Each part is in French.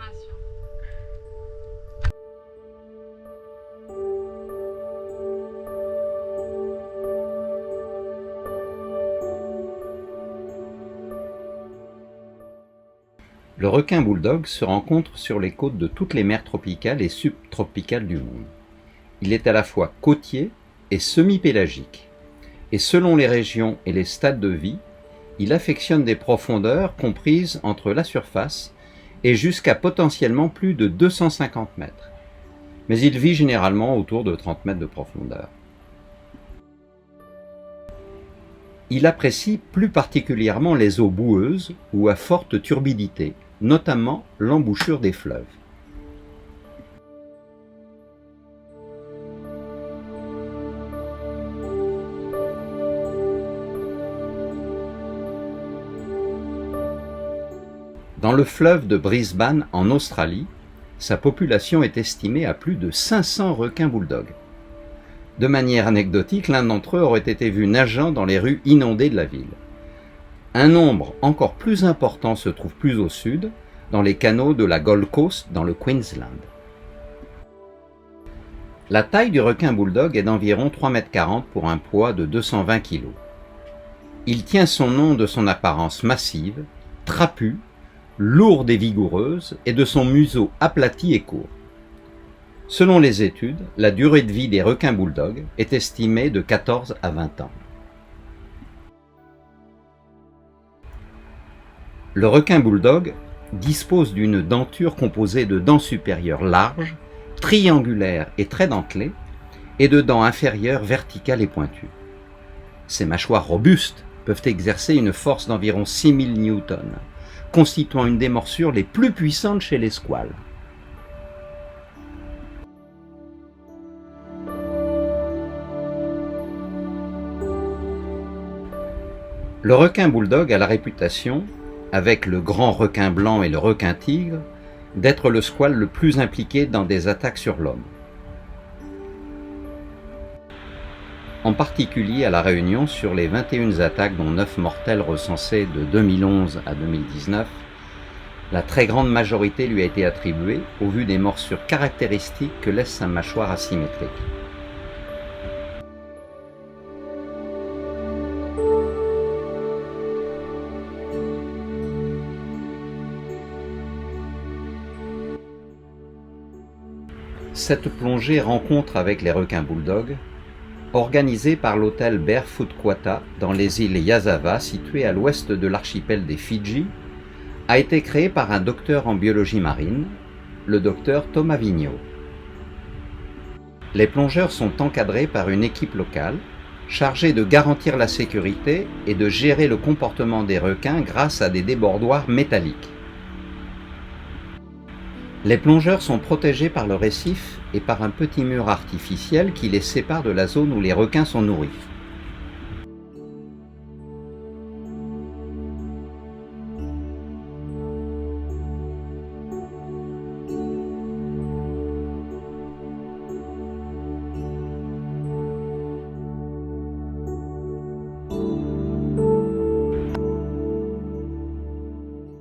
Préparation. Le requin bouledogue se rencontre sur les côtes de toutes les mers tropicales et subtropicales du monde. Il est à la fois côtier et semi-pélagique. Et selon les régions et les stades de vie, il affectionne des profondeurs comprises entre la surface et jusqu'à potentiellement plus de 250 mètres. Mais il vit généralement autour de 30 mètres de profondeur. Il apprécie plus particulièrement les eaux boueuses ou à forte turbidité, notamment l'embouchure des fleuves. Dans le fleuve de Brisbane, en Australie, sa population est estimée à plus de 500 requins bulldogs. De manière anecdotique, l'un d'entre eux aurait été vu nageant dans les rues inondées de la ville. Un nombre encore plus important se trouve plus au sud, dans les canaux de la Gold Coast, dans le Queensland. La taille du requin bulldog est d'environ 3,40 m pour un poids de 220 kg. Il tient son nom de son apparence massive, trapue, lourde et vigoureuse, et de son museau aplati et court. Selon les études, la durée de vie des requins bulldogs est estimée de 14 à 20 ans. Le requin bulldog dispose d'une denture composée de dents supérieures larges, triangulaires et très dentelées, et de dents inférieures verticales et pointues. Ses mâchoires robustes peuvent exercer une force d'environ 6000 newtons, constituant une des morsures les plus puissantes chez les squales. Le requin bulldog a la réputation, avec le grand requin blanc et le requin tigre, d'être le squale le plus impliqué dans des attaques sur l'homme. En particulier à La Réunion, sur les 21 attaques dont 9 mortelles recensées de 2011 à 2019, la très grande majorité lui a été attribuée au vu des morsures caractéristiques que laisse sa mâchoire asymétrique. Cette plongée rencontre avec les requins bulldogs, organisée par l'hôtel Barefoot Quetta dans les îles Yazava situées à l'ouest de l'archipel des Fidji, a été créée par un docteur en biologie marine, le docteur Thomas Vigneault. Les plongeurs sont encadrés par une équipe locale chargée de garantir la sécurité et de gérer le comportement des requins grâce à des débordoirs métalliques. Les plongeurs sont protégés par le récif et par un petit mur artificiel qui les sépare de la zone où les requins sont nourris.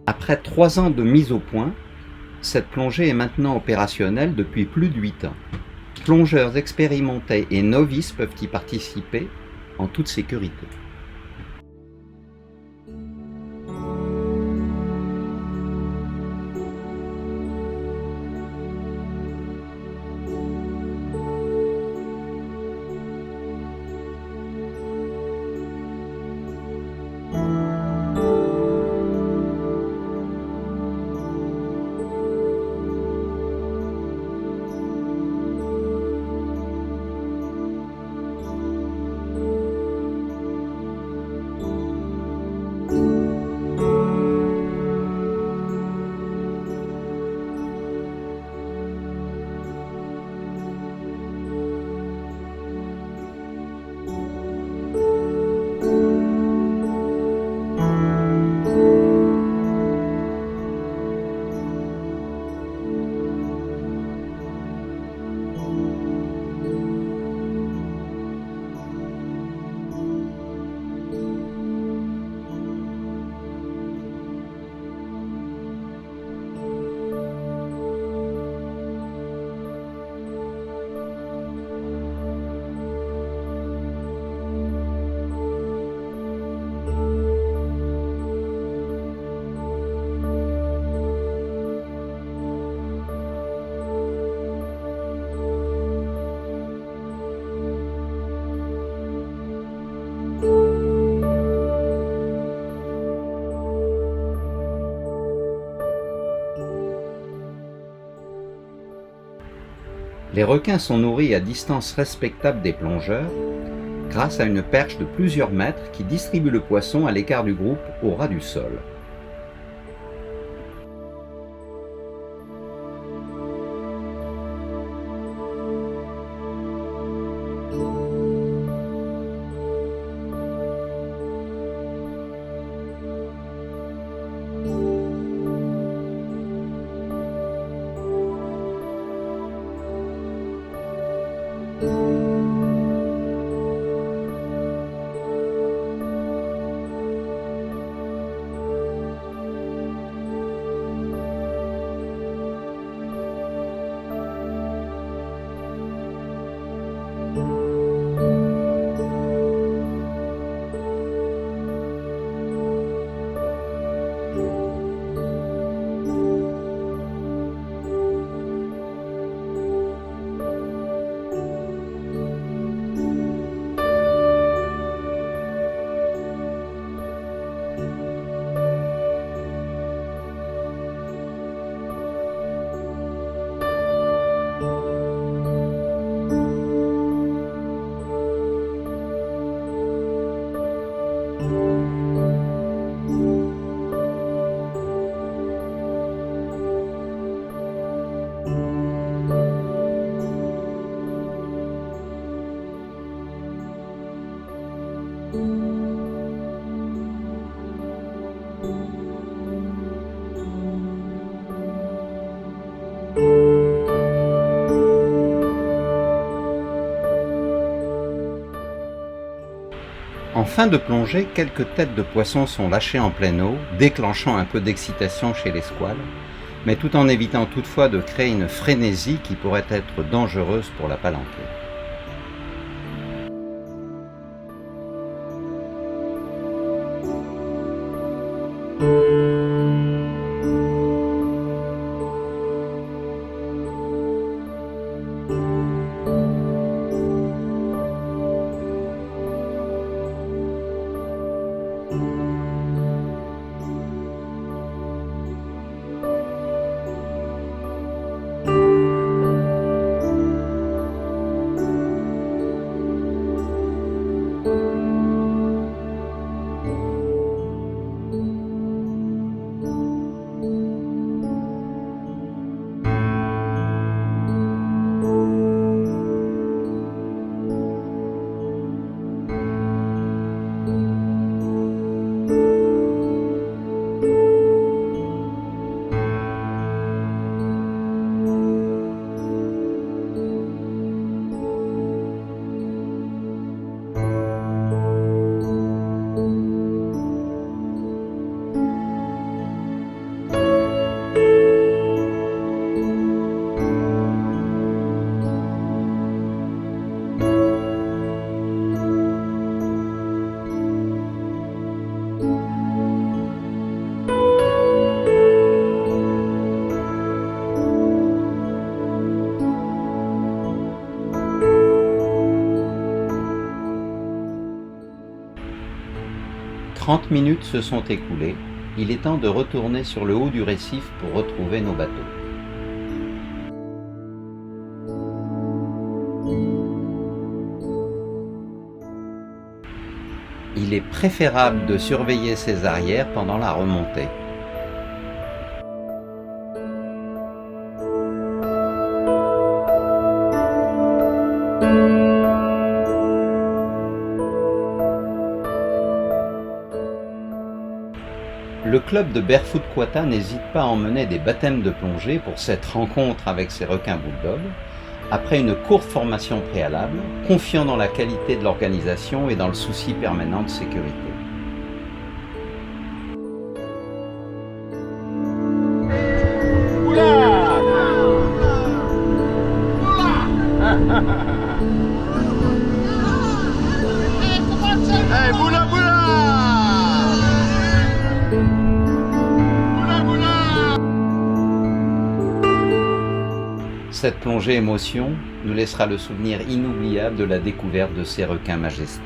Après 3 ans de mise au point, cette plongée est maintenant opérationnelle depuis plus de 8 ans. Plongeurs expérimentés et novices peuvent y participer en toute sécurité. Les requins sont nourris à distance respectable des plongeurs grâce à une perche de plusieurs mètres qui distribue le poisson à l'écart du groupe au ras du sol. En fin de plongée, quelques têtes de poissons sont lâchées en pleine eau, déclenchant un peu d'excitation chez les squales, mais tout en évitant toutefois de créer une frénésie qui pourrait être dangereuse pour la palanquée. « 30 minutes se sont écoulées, il est temps de retourner sur le haut du récif pour retrouver nos bateaux. Il est préférable de surveiller ses arrières pendant la remontée. Le club de Barefoot Quata n'hésite pas à emmener des baptêmes de plongée pour cette rencontre avec ces requins bulldogs, après une courte formation préalable, confiant dans la qualité de l'organisation et dans le souci permanent de sécurité. Hey, boula boula! Cette plongée émotion nous laissera le souvenir inoubliable de la découverte de ces requins majestueux.